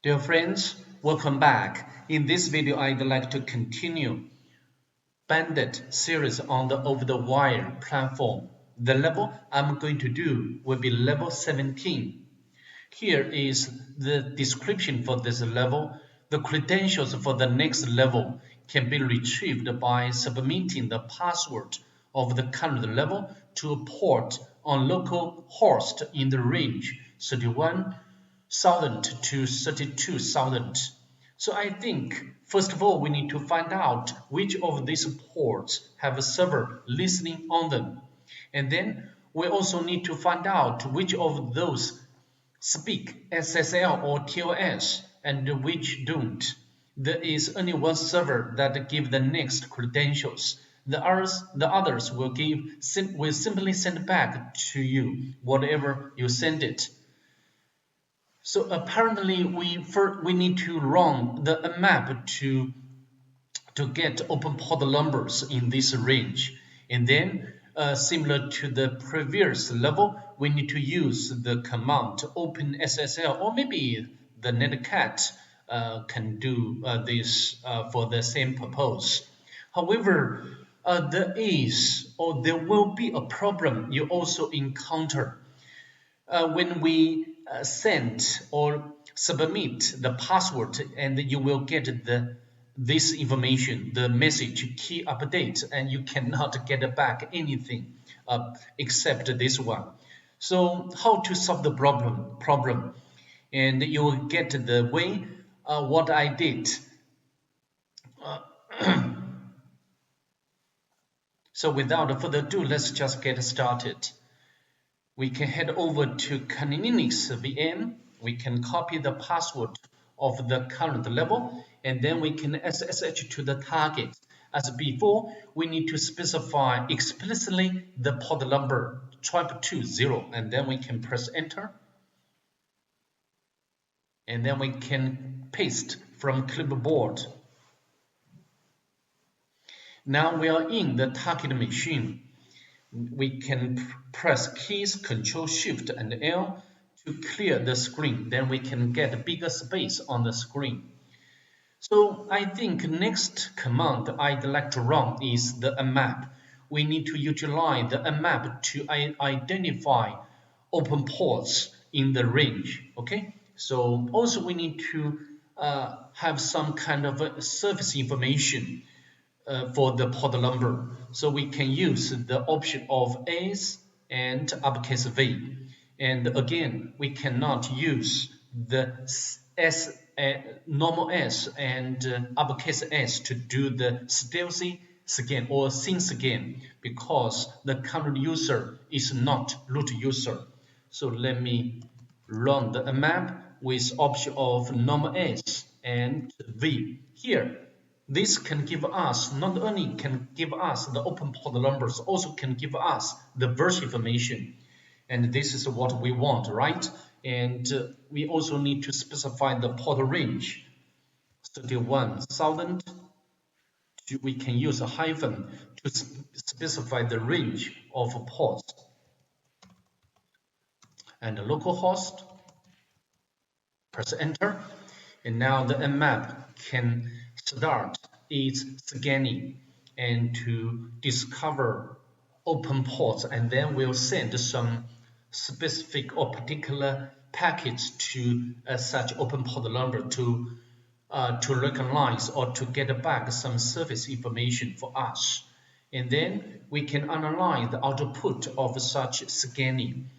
Dear friends, welcome back. In this video, I'd like to continue Bandit series on the over-the-wire platform. The level I'm going to do will be level 17. Here is the description for this level. The credentials for the next level can be retrieved by submitting the password of the current level to a port on local host in the range 31,000 to 32,000. So I think, first of all, we need to find out which of these ports have a server listening on them. And then we also need to find out which of those speak SSL or TLS and which don't. There is only one server that gives the next credentials. The others will simply send back to you whatever you send it. So apparently we need to run the Nmap to get open port numbers in this range, and then similar to the previous level, we need to use the command OpenSSL, or maybe the netcat can do this for the same purpose. However, there will be a problem you also encounter when we send or submit the password, and you will get this information, the message key update, and you cannot get back anything except this one. So how to solve the problem? And you will get the way what I did. So without further ado, let's just get started. We can head over to Linux VM. We can copy the password of the current level, and then we can SSH to the target. As before, we need to specify explicitly the port number 1220, and then we can press enter. And then we can paste from clipboard. Now we are in the target machine. We can press keys Ctrl Shift and L to clear the screen. Then we can get bigger space on the screen. So I think next command I'd like to run is the Nmap. We need to utilize the Nmap to identify open ports in the range. Okay. So also we need to have some kind of service information for the port number. So we can use the option of S and uppercase V. And again, we cannot use the normal S and uppercase S to do the stealthy scan or SYN scan, because the current user is not root user. So let me run the Nmap with option of normal S and V. Here, this can give us, not only can give us the open port numbers, also can give us the version information. And this is what we want, right? And we also need to specify the port range. 31,000. We can use a hyphen to specify the range of ports. And localhost, press enter. And now the Nmap can start its scanning and to discover open ports, and then we'll send some specific or particular packets to such open port number to recognize or to get back some service information for us. And then we can analyze the output of such scanning,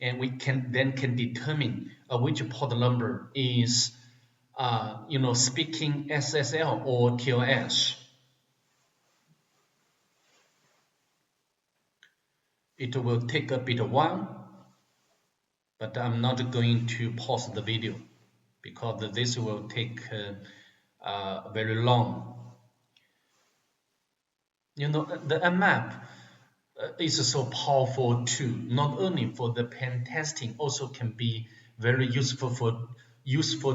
and we can determine which port number is speaking SSL or TLS. It will take a bit of while, but I'm not going to pause the video because this will take very long. The Nmap is so powerful too. Not only for the pen testing, also can be very useful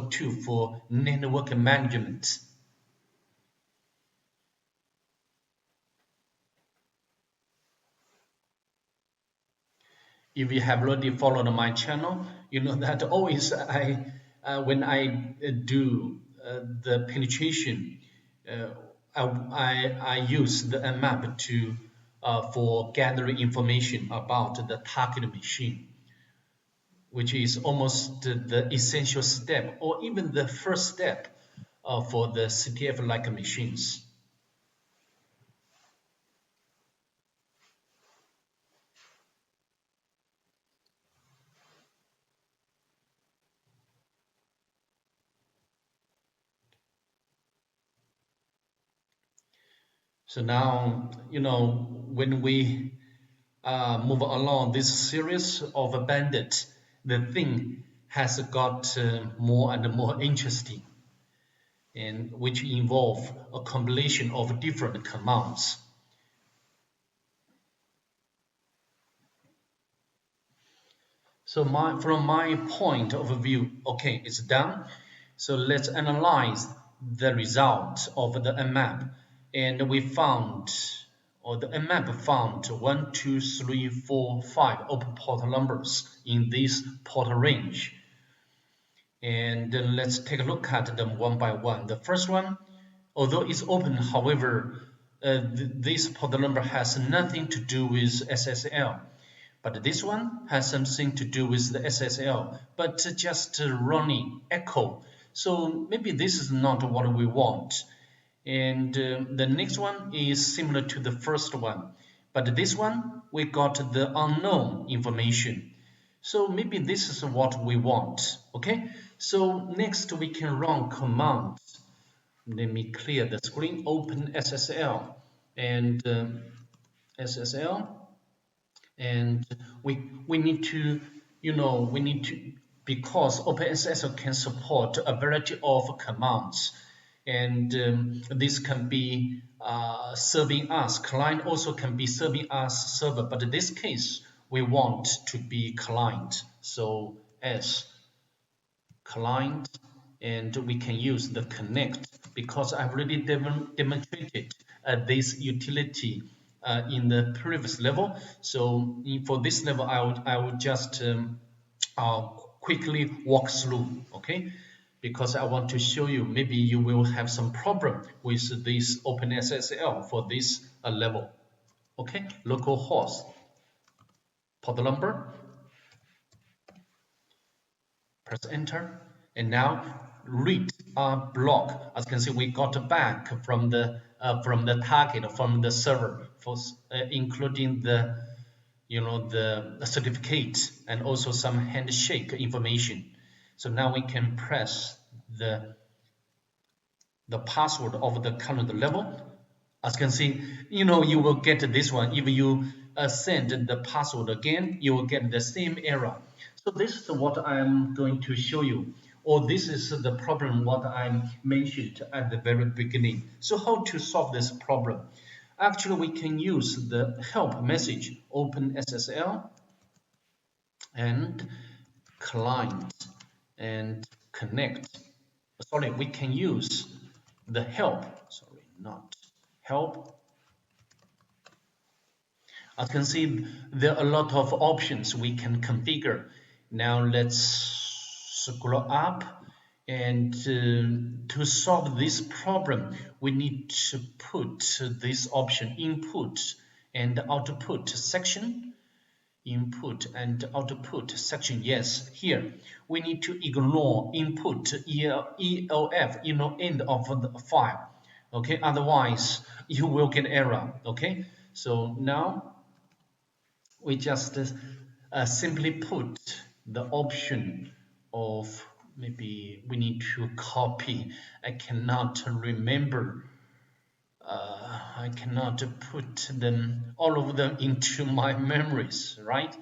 too for network management. If you have already followed my channel, you know that always I when I do the penetration, uh, I use the Nmap to for gathering information about the target machine, which is almost the essential step or even the first step for the CTF-like machines. So now, when we move along this series of a Bandit, the thing has got more and more interesting, and which involve a combination of different commands. So from my point of view, okay, it's done. So let's analyze the result of the Nmap. And we found, or the Nmap found 1, 2, 3, 4, 5 open port numbers in this port range. And let's take a look at them one by one. The first one, although it's open, however, this port number has nothing to do with SSL. But this one has something to do with the SSL, but just running echo. So maybe this is not what we want. And the next one is similar to the first one. But this one, we got the unknown information. So maybe this is what we want. Okay, so next we can run commands. Let me clear the screen, open SSL and SSL. And we need to, because OpenSSL can support a variety of commands, and this can be serving us client, also can be serving us server, but in this case we want to be client, so as client, and we can use the connect because I've already demonstrated this utility in the previous level. So for this level, I would just quickly walk through, okay? Because I want to show you, maybe you will have some problem with this OpenSSL for this level, okay? Localhost, port number, press enter, and now read block. As you can see, we got back from the target, from the server, for including the the certificate and also some handshake information. So now we can press the password of the current level. As you can see, you will get this one. If you send the password again, you will get the same error. So this is what I'm going to show you, or this is the problem what I mentioned at the very beginning. So how to solve this problem? Actually, we can use the help message, open SSL and client and connect. Sorry, we can use the help, sorry, not help. As you can see, there are a lot of options we can configure. Now let's scroll up, and to solve this problem, we need to put this option input and output section. Input and output section, yes. Here we need to ignore input ELF, end of the file, okay? Otherwise you will get error, okay? So now we just simply put the option of, maybe we need to copy. I cannot remember. I cannot put them, all of them, into my memories, right?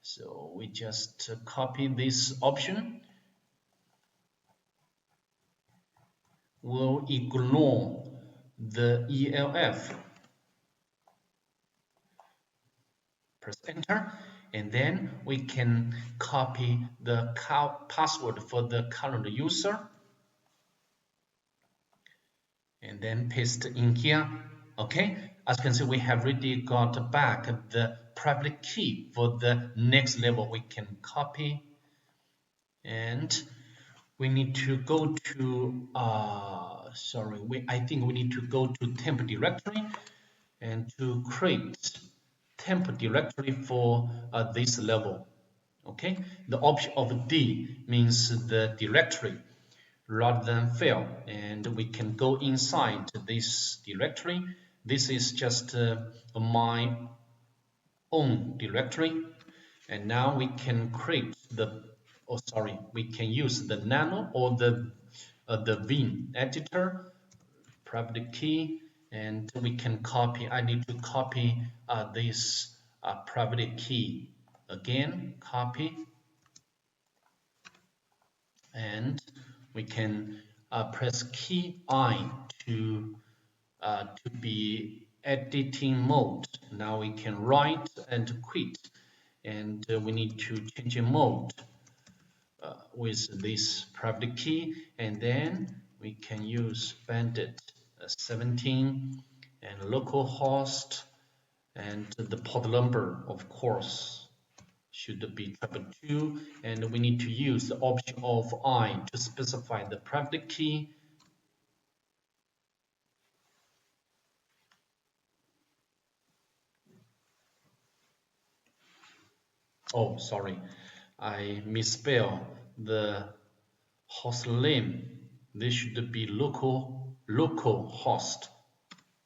So we just copy this option. We'll ignore the ELF. Press enter, and then we can copy the password for the current user and then paste in here. Okay, as you can see, we have already got back the private key for the next level. We can copy and we need to go to I think we need to go to temp directory and to create temp directory for this level. Okay, the option of D means the directory rather than file, and we can go inside this directory. This is just my own directory, and now we can create we can use the nano or the Vim editor, private key, and we can copy. I need to copy this private key again, copy, and we can press key I to be editing mode. Now we can write and quit, and we need to change a mode with this private key, and then we can use Bandit 17 and localhost, and the port number, of course, should be 222, and we need to use the option of I to specify the private key. Oh, sorry, I misspelled the host name. This should be localhost.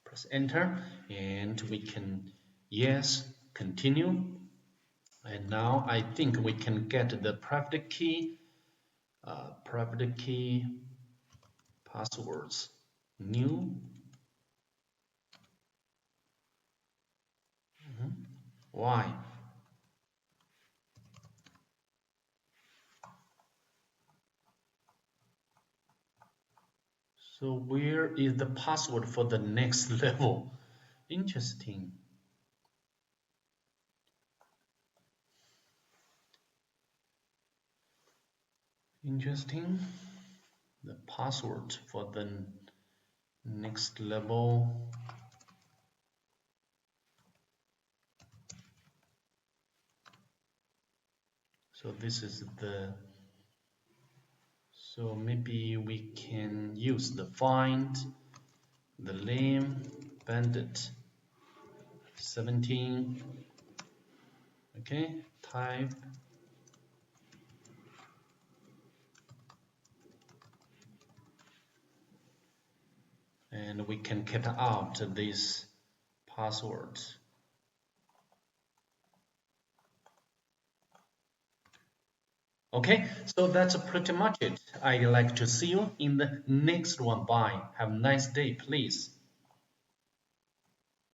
Press enter, and we can yes, continue. And now I think we can get the private key passwords, new. Why? So where is the password for the next level? Interesting. Interesting. The password for the next level. So this is so maybe we can use the find, the name, Bandit 17. Okay, type. And we can cut out these passwords. Okay, so that's pretty much it. I'd like to see you in the next one. Bye. Have a nice day, please.